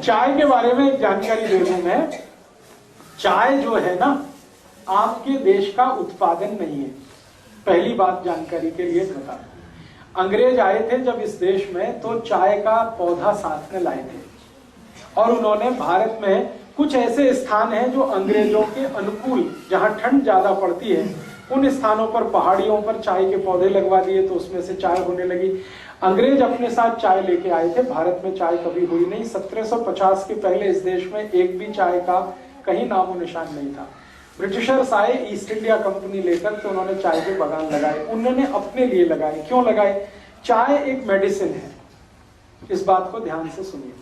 चाय के बारे में एक जानकारी दे दूं मैं। चाय जो है ना, आपके देश का उत्पादन नहीं है। पहली बात जानकारी के लिए बता दूं, अंग्रेज आए थे जब इस देश में तो चाय का पौधा साथ में लाए थे और उन्होंने भारत में कुछ ऐसे स्थान हैं जो अंग्रेजों के अनुकूल, जहां ठंड ज्यादा पड़ती है, उन स्थानों पर पहाड़ियों पर चाय के पौधे लगवा दिए तो उसमें से चाय होने लगी। अंग्रेज अपने साथ चाय लेके आए थे। भारत में चाय कभी हुई नहीं। 1750 के पहले इस देश में एक भी चाय का कहीं नामो निशान नहीं था। ब्रिटिशर्स आए ईस्ट इंडिया कंपनी लेकर, तो उन्होंने चाय के बागान लगाए। उन्होंने अपने लिए लगाए। क्यों लगाए? चाय एक मेडिसिन है। इस बात को ध्यान से सुनिए।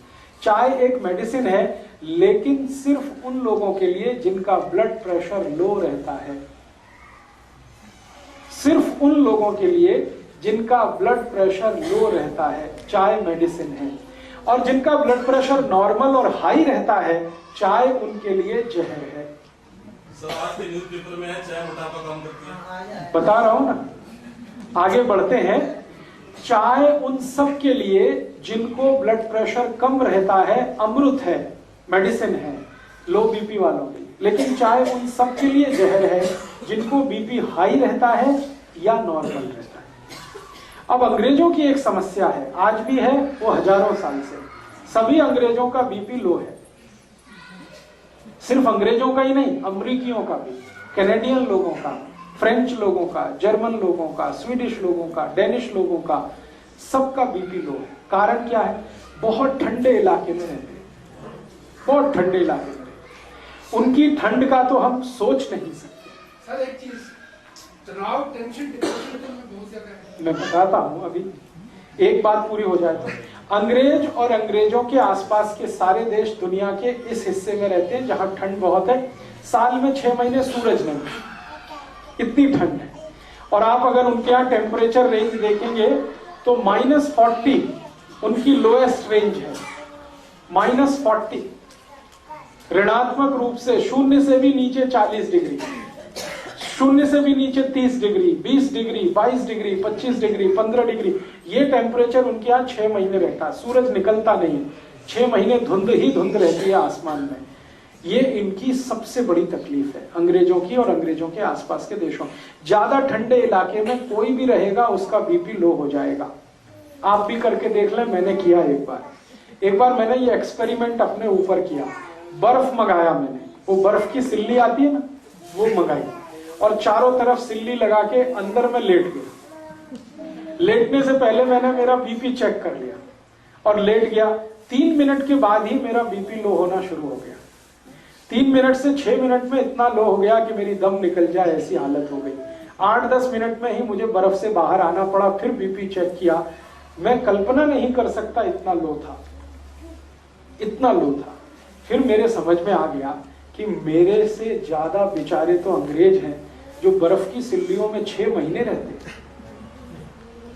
चाय एक मेडिसिन है, लेकिन सिर्फ उन लोगों के लिए जिनका ब्लड प्रेशर लो रहता है। सिर्फ उन लोगों के लिए जिनका ब्लड प्रेशर लो रहता है चाय मेडिसिन है, और जिनका ब्लड प्रेशर नॉर्मल और हाई रहता है चाय उनके लिए जहर है। आज के न्यूज़पेपर में है चाय मोटापा कम करती है। बता रहा हूं ना, आगे बढ़ते हैं। चाय उन सब के लिए जिनको ब्लड प्रेशर कम रहता है अमृत है, मेडिसिन है, लो बीपी वालों के लिए। लेकिन चाय उन सब के लिए जहर है जिनको बीपी हाई रहता है या नॉर्मल रहता है। अब अंग्रेजों की एक समस्या है, आज भी है, वो हजारों साल से। सभी अंग्रेजों का बीपी लो है। सिर्फ अंग्रेजों का ही नहीं, अमरीकियों का भी, कैनेडियन लोगों का, फ्रेंच लोगों का, जर्मन लोगों का, स्वीडिश लोगों का, डेनिश लोगों का, सबका बीपी लो है। कारण क्या है? बहुत ठंडे इलाके में रहते हैं, बहुत ठंडे इलाके में। उनकी ठंड का तो हम सोच नहीं सकते। सर एक चीज, तनाव, टेंशन, डिप्रेशन में बहुत ज्यादा है। मैं बताता हूं, अभी एक बात पूरी हो जाए तो। अंग्रेज और अंग्रेजों के आसपास के सारे देश दुनिया के इस हिस्से में रहते हैं जहां ठंड बहुत है। साल में 6 महीने सूरज नहीं, इतनी ठंड है। और आप अगर उनके यहाँ टेम्परेचर रेंज देखेंगे तो -40 उनकी लोएस्ट रेंज है। -40 ऋणात्मक रूप से, शून्य से भी नीचे 40 डिग्री, शून्य से भी नीचे 30 degree, 20 degree, 22 degree, 25 degree, 15 degree, ये टेम्परेचर उनके यहाँ 6 महीने रहता है। सूरज निकलता नहीं है, 6 महीने धुंध ही धुंध रहती है आसमान में। ये इनकी सबसे बड़ी तकलीफ है, अंग्रेजों की और अंग्रेजों के आसपास के देशों। ज्यादा ठंडे इलाके में कोई भी रहेगा उसका बीपी लो हो जाएगा। आप भी करके देख लें, मैंने किया एक बार मैंने ये एक्सपेरिमेंट अपने ऊपर किया। बर्फ मंगाया मैंने, वो बर्फ की सिल्ली आती है ना, वो मंगाई और चारों तरफ सिल्ली लगा के अंदर में लेट गया। लेटने से पहले मैंने मेरा बीपी चेक कर लिया और लेट गया। 3 मिनट के बाद ही मेरा बीपी लो होना शुरू हो गया। 3 मिनट से 6 मिनट में इतना लो हो गया कि मेरी दम निकल जाए ऐसी हालत हो गई। 8-10 मिनट में ही मुझे बर्फ से बाहर आना पड़ा। फिर बीपी चेक किया, मैं कल्पना नहीं कर सकता इतना लो था, इतना लो था। फिर मेरे समझ में आ गया कि मेरे से ज्यादा बेचारे तो अंग्रेज हैं जो बर्फ की सिल्लियों में 6 महीने रहते हैं।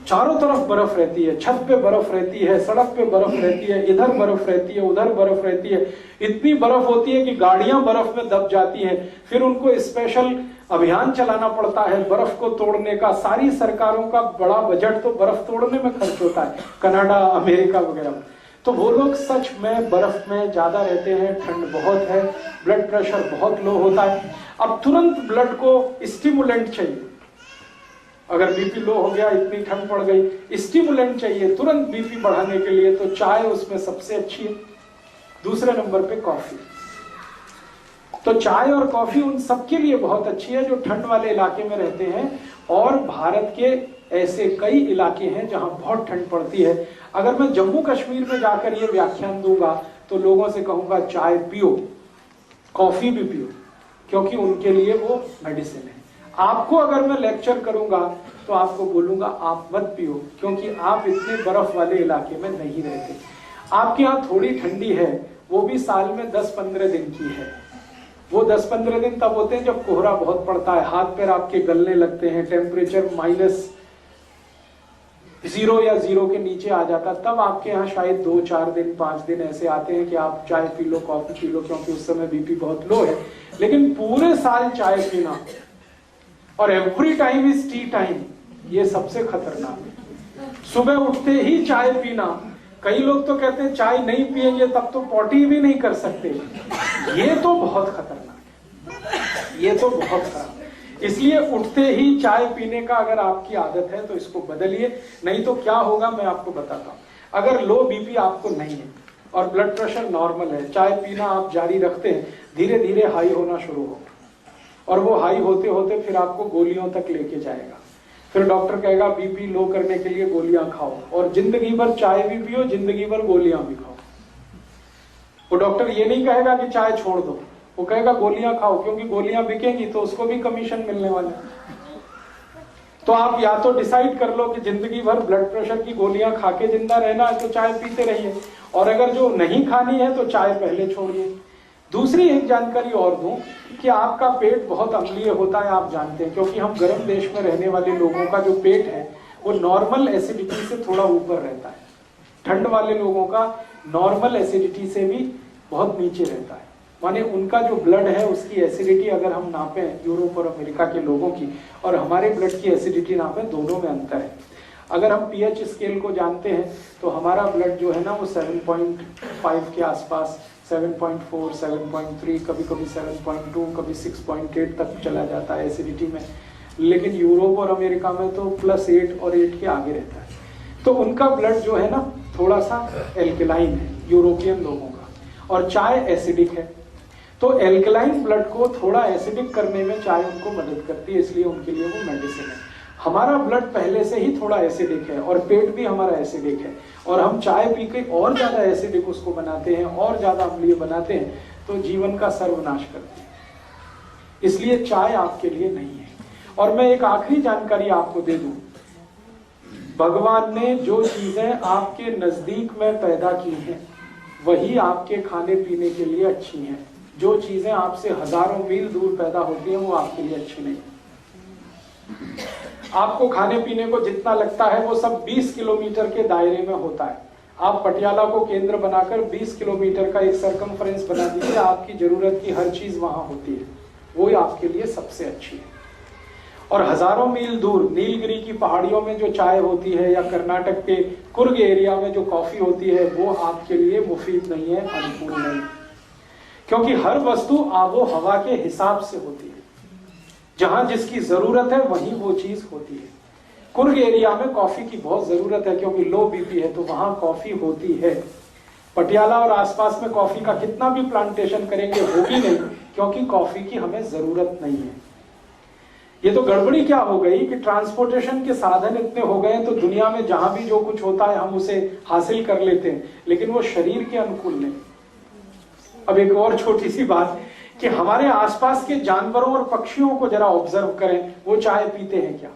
चारों तरफ बर्फ रहती है, छत पे बर्फ रहती है, सड़क पे बर्फ रहती है, इधर बर्फ रहती है, उधर बर्फ रहती है। इतनी बर्फ होती है कि गाड़ियां बर्फ में दब जाती हैं। फिर उनको स्पेशल अभियान चलाना पड़ता है बर्फ को तोड़ने का। सारी सरकारों का बड़ा बजट तो बर्फ तोड़ने में खर्च होता है, कनाडा, अमेरिका वगैरह। तो वो लोग सच में बर्फ में ज्यादा रहते हैं, ठंड बहुत है, ब्लड प्रेशर बहुत लो होता है। अब तुरंत ब्लड को स्टिमुलेंट चाहिए। अगर बीपी लो हो गया, इतनी ठंड पड़ गई, स्टिमुलेंट चाहिए तुरंत बीपी बढ़ाने के लिए, तो चाय उसमें सबसे अच्छी है। दूसरे नंबर पे कॉफी। तो चाय और कॉफी उन सबके लिए बहुत अच्छी है जो ठंड वाले इलाके में रहते हैं। और भारत के ऐसे कई इलाके हैं जहां बहुत ठंड पड़ती है। अगर मैं जम्मू कश्मीर में जाकर ये व्याख्यान दूंगा तो लोगों से कहूंगा चाय पियो, कॉफी भी पियो, क्योंकि उनके लिए वो मेडिसिन है। आपको अगर मैं लेक्चर करूंगा तो आपको बोलूंगा आप मत पियो, क्योंकि आप इतने बर्फ वाले इलाके में नहीं रहते। आपके यहाँ थोड़ी ठंडी है, वो भी साल में 10-15 दिन की है। वो 10-15 दिन तब होते हैं जब कोहरा बहुत पड़ता है, हाथ पैर आपके गलने लगते हैं, टेम्परेचर -0 या 0 के नीचे आ जाता। तब आपके यहाँ शायद 2-4 दिन 5 दिन ऐसे आते हैं कि आप चाय P low, coffee P low, क्योंकि उस समय बीपी बहुत लो है। लेकिन पूरे साल चाय पीना और every time is T time, ये सबसे खतरनाक है। सुबह उठते ही चाय पीना, कई लोग तो कहते हैं चाय नहीं पिएंगे तब तो पॉटी भी नहीं कर सकते। ये तो बहुत खतरनाक है, ये तो बहुत खराब। इसलिए उठते ही चाय पीने का अगर आपकी आदत है तो इसको बदलिए, नहीं तो क्या होगा मैं आपको बताता हूँ। अगर लो बीपी आपको नहीं है और ब्लड प्रेशर नॉर्मल है, चाय पीना आप जारी रखते हैं, धीरे धीरे हाई होना शुरू होगा और वो हाई होते होते फिर आपको गोलियों तक लेके जाएगा। फिर डॉक्टर कहेगा बीपी लो करने के लिए गोलियां खाओ, और जिंदगी भर चाय भी पियो, जिंदगी भर गोलियां भी खाओ। वो डॉक्टर ये नहीं कहेगा कि चाय छोड़ दो, वो कहेगा गोलियां खाओ, क्योंकि गोलियां बिकेंगी तो उसको भी कमीशन मिलने वाला है। तो आप या तो डिसाइड कर लो कि जिंदगी भर ब्लड प्रेशर की गोलियां खा के जिंदा रहना है तो चाय पीते रहिए, और अगर जो नहीं खानी है तो चाय पहले छोड़िए। दूसरी एक जानकारी और दूं कि आपका पेट बहुत अम्लीय होता है, आप जानते हैं, क्योंकि हम गर्म देश में रहने वाले लोगों का जो पेट है वो नॉर्मल एसिडिटी से थोड़ा ऊपर रहता है। ठंड वाले लोगों का नॉर्मल एसिडिटी से भी बहुत नीचे रहता है। माने उनका जो ब्लड है उसकी एसिडिटी अगर हम नापें यूरोप और अमेरिका के लोगों की और हमारे ब्लड की एसिडिटी नापें, दोनों में अंतर है। अगर हम पीएच स्केल को जानते हैं तो हमारा ब्लड जो है ना वो 7.5 के आसपास, 7.4, 7.3, कभी कभी 7.2, कभी 6.8 तक चला जाता है एसिडिटी में। लेकिन यूरोप और अमेरिका में तो +8 और 8 के आगे रहता है। तो उनका ब्लड जो है ना थोड़ा सा एल्कलाइन है यूरोपियन लोगों का, और चाय एसिडिक है। तो एल्कलाइन ब्लड को थोड़ा एसिडिक करने में चाय उनको मदद करती है, इसलिए उनके लिए वो मेडिसिन है। हमारा ब्लड पहले से ही थोड़ा एसिडिक है और पेट भी हमारा एसिडिक है, और हम चाय पी के और ज्यादा एसिडिक उसको बनाते हैं और ज्यादा अम्लीय बनाते हैं, तो जीवन का सर्वनाश करते हैं। इसलिए चाय आपके लिए नहीं है। और मैं एक आखिरी जानकारी आपको दे दूं, भगवान ने जो चीजें आपके नजदीक में पैदा की हैं वही आपके खाने पीने के लिए अच्छी हैं। जो चीजें आपसे हजारों मील दूर पैदा होती हैं वो आपके लिए अच्छी नहीं। आपको खाने पीने को जितना लगता है वो सब 20 किलोमीटर के दायरे में होता है। आप पटियाला को केंद्र बनाकर 20 किलोमीटर का एक सरकमफ्रेंस बना दीजिए, आपकी जरूरत की हर चीज वहां होती है, वो आपके लिए सबसे अच्छी है। और हजारों मील दूर नीलगिरी की पहाड़ियों में जो चाय होती है या कर्नाटक के कुर्ग एरिया में जो कॉफी होती है वो आपके लिए मुफीद नहीं है, अनुकूल नहीं, क्योंकि हर वस्तु आबो हवा के हिसाब से होती है। जहां जिसकी जरूरत है वहीं वो चीज होती है। कुर्ग एरिया में कॉफी की बहुत जरूरत है क्योंकि लो बीपी है, तो वहां कॉफी होती है। पटियाला और आसपास में कॉफी का कितना भी प्लांटेशन करेंगे होगी नहीं, क्योंकि कॉफी की हमें जरूरत नहीं है। ये तो गड़बड़ी क्या हो गई कि ट्रांसपोर्टेशन के साधन इतने हो गए तो दुनिया में जहां भी जो कुछ होता है हम उसे हासिल कर लेते हैं, लेकिन वो शरीर के अनुकूल नहीं। अब एक और छोटी सी बात कि हमारे आसपास के जानवरों और पक्षियों को जरा ऑब्जर्व करें, वो चाय पीते हैं क्या?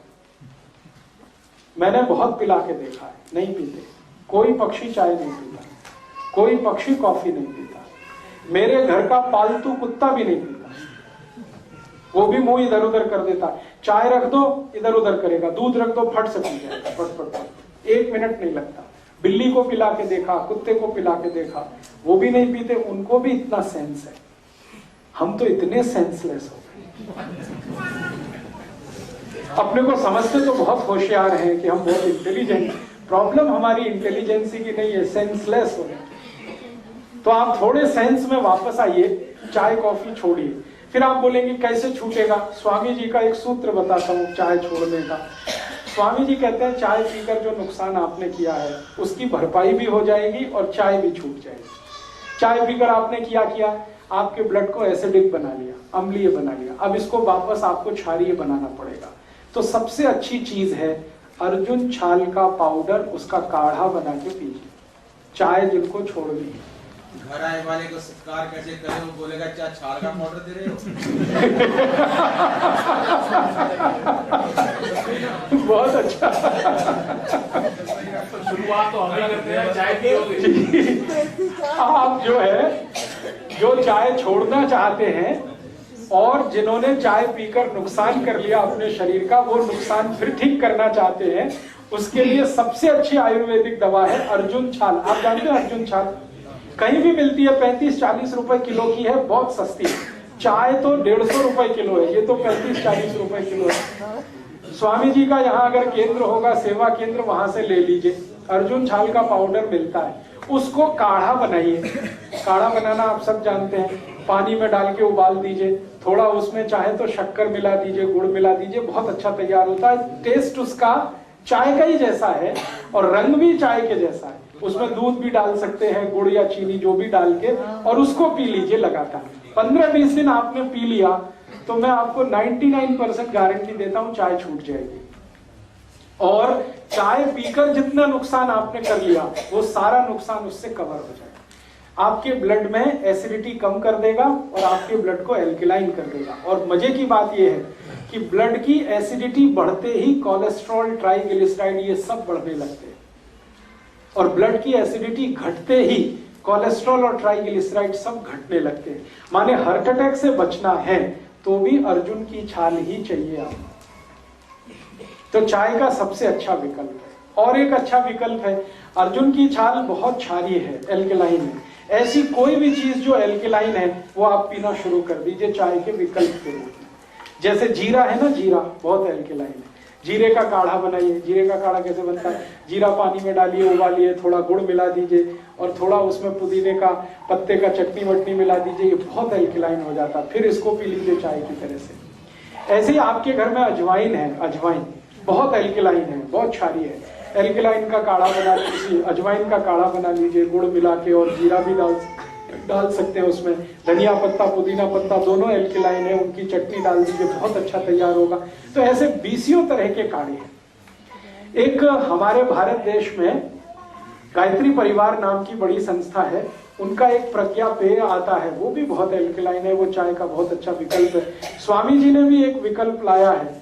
मैंने बहुत पिला के देखा है, नहीं पीते। कोई पक्षी चाय नहीं पीता, कोई पक्षी कॉफी नहीं पीता, मेरे घर का पालतू कुत्ता भी नहीं पीता। वो भी मुंह इधर उधर कर देता है। चाय रख दो इधर उधर करेगा, दूध रख दो फट से पी जाएगा, फट फट फट, 1 मिनट नहीं लगता। बिल्ली को पिला के देखा, कुत्ते को पिला के देखा, वो भी नहीं पीते। उनको भी इतना सेंस है, हम तो इतने सेंसलेस हो गए। अपने को समझते तो बहुत होशियार हैं कि हम बहुत इंटेलिजेंट। प्रॉब्लम हमारी इंटेलिजेंसी की नहीं है, सेंसलेस हो गए। तो आप थोड़े सेंस में वापस आइए, चाय कॉफी छोड़िए। फिर आप बोलेंगे कैसे छूटेगा? स्वामी जी का एक सूत्र बताता हूँ चाय छोड़ने का। स्वामी जी कहते हैं चाय पीकर जो नुकसान आपने किया है उसकी भरपाई भी हो जाएगी और चाय भी छूट जाएगी। चाय पीकर आपने किया आपके ब्लड को एसिडिक बना लिया, अम्लीय बना लिया, अब इसको वापस आपको क्षारीय बनाना पड़ेगा। तो सबसे अच्छी चीज है अर्जुन छाल का पाउडर, उसका काढ़ा बना के पीजिए। चाय जिनको छोड़नी है, घर आए वाले को सत्कार कैसे करें, वो बोलेगा क्या छाल का पाउडर दे रहे हो? बहुत अच्छा। शुरुआत तो हम ही करते हैं, चाय पियोगे। आप जो चाय छोड़ना चाहते हैं और जिन्होंने चाय पीकर नुकसान कर लिया अपने शरीर का, वो नुकसान फिर ठीक करना चाहते हैं, उसके लिए सबसे अच्छी आयुर्वेदिक दवा है अर्जुन छाल। आप जानते हैं अर्जुन छाल कहीं भी मिलती है, 35-40 रुपए किलो की है, बहुत सस्ती है। चाय तो 150 रुपए किलो है, ये तो 35-40 रुपए किलो है। स्वामी जी का यहाँ अगर केंद्र होगा, सेवा केंद्र, वहां से ले लीजिए। अर्जुन छाल का पाउडर मिलता है, उसको काढ़ा बनाइए। काढ़ा बनाना आप सब जानते हैं, पानी में डाल के उबाल दीजिए, थोड़ा उसमें चाहे तो शक्कर मिला दीजिए, गुड़ मिला दीजिए, बहुत अच्छा तैयार होता है। टेस्ट उसका चाय का ही जैसा है और रंग भी चाय के जैसा है। उसमें दूध भी डाल सकते हैं, गुड़ या चीनी जो भी डाल के, और उसको पी लीजिए लगातार। 15-20 दिन आपने पी लिया तो मैं आपको 99% गारंटी देता हूं चाय छूट जाएगी। और चाय पीकर जितना नुकसान आपने कर लिया वो सारा नुकसान उससे कवर हो जाएगा। आपके ब्लड में एसिडिटी कम कर देगा और आपके ब्लड को एल्कलाइन कर देगा। और मजे की बात यह है कि ब्लड की एसिडिटी बढ़ते ही कोलेस्ट्रॉल, ट्राइग्लिसराइड ये सब बढ़ने लगते हैं, और ब्लड की एसिडिटी घटते ही कोलेस्ट्रॉल और ट्राइग्लिसराइड सब घटने लगते हैं। माने हार्ट अटैक से बचना है तो भी अर्जुन की छाल ही चाहिए आपको। तो चाय का सबसे अच्छा विकल्प है। और एक अच्छा विकल्प है, अर्जुन की छाल बहुत क्षारीय है, एल्कलाइन है। ऐसी कोई भी चीज जो एल्कलाइन है वो आप पीना शुरू कर दीजिए चाय के विकल्प के रूप में। जैसे जीरा है ना, जीरा बहुत एल्कलाइन है, जीरे का काढ़ा बनाइए। जीरे का काढ़ा कैसे बनता है? जीरा पानी में डालिए, उबालिए, थोड़ा गुड़ मिला दीजिए और थोड़ा उसमें पुदीने का पत्ते का चटनी वटनी मिला दीजिए, ये बहुत एल्कलाइन हो जाता है। फिर इसको पी लीजिए चाय की तरह से। ऐसे ही आपके घर में अजवाइन है, अजवाइन बहुत एल्कलाइन है, बहुत क्षारीय है। एल्कलाइन का काढ़ा बना लीजिए, अजवाइन का काढ़ा बना लीजिए गुड़ मिला के, और जीरा भी डाल सकते हैं उसमें। धनिया पत्ता, पुदीना पत्ता दोनों एल्कलाइन है, उनकी चटनी डाल दीजिए, बहुत अच्छा तैयार होगा। तो ऐसे 20 तरह के काढ़े हैं। एक हमारे भारत देश में गायत्री परिवार नाम की बड़ी संस्था है, उनका एक प्रज्ञा पेय आता है, वो भी बहुत एल्कलाइन है, वो चाय का बहुत अच्छा विकल्प है। स्वामी जी ने भी एक विकल्प लाया है,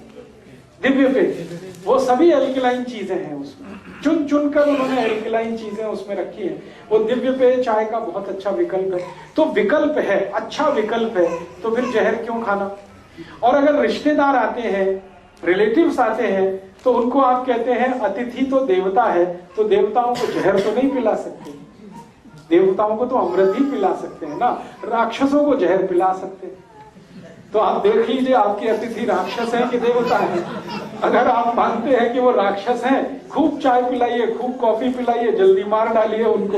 दिव्य पेय, वो सभी एल्कलाइन चीजें हैं उसमें, चुन चुन कर उन्होंने एल्कलाइन चीजें उसमें रखी हैं। वो दिव्य पेय चाय का बहुत अच्छा विकल्प है। तो विकल्प है, अच्छा विकल्प है, तो फिर जहर क्यों खाना? और अगर रिश्तेदार आते हैं, रिलेटिव्स आते हैं, तो उनको आप कहते हैं अतिथि तो देवता है, तो देवताओं को जहर तो नहीं पिला सकते, देवताओं को तो अमृत ही पिला सकते हैं ना, राक्षसों को जहर पिला सकते हैं। तो आप देख लीजिए आपके अतिथि राक्षस है कि देवता है। अगर आप मानते हैं कि वो राक्षस हैं, खूब चाय पिलाइए, खूब कॉफी पिलाइए, जल्दी मार डालिए उनको।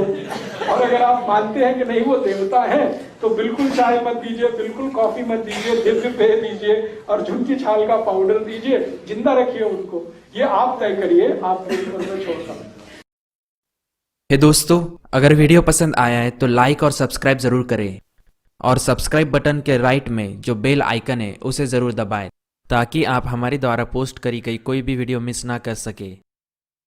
और अगर आप मानते हैं कि नहीं वो देवता है, तो बिल्कुल चाय मत दीजिए, बिल्कुल कॉफी मत दीजिए, दिव्य पेय दीजिए, अर्जुन की छाल का पाउडर दीजिए, जिंदा रखिए उनको। ये आप तय करिए, आपको ऊपर में छोड़ता हूं। हे दोस्तों, अगर वीडियो पसंद आया है तो लाइक और सब्सक्राइब जरूर करें, और सब्सक्राइब बटन के राइट में जो बेल आइकन है उसे ज़रूर दबाएं, ताकि आप हमारे द्वारा पोस्ट करी गई कोई भी वीडियो मिस ना कर सके।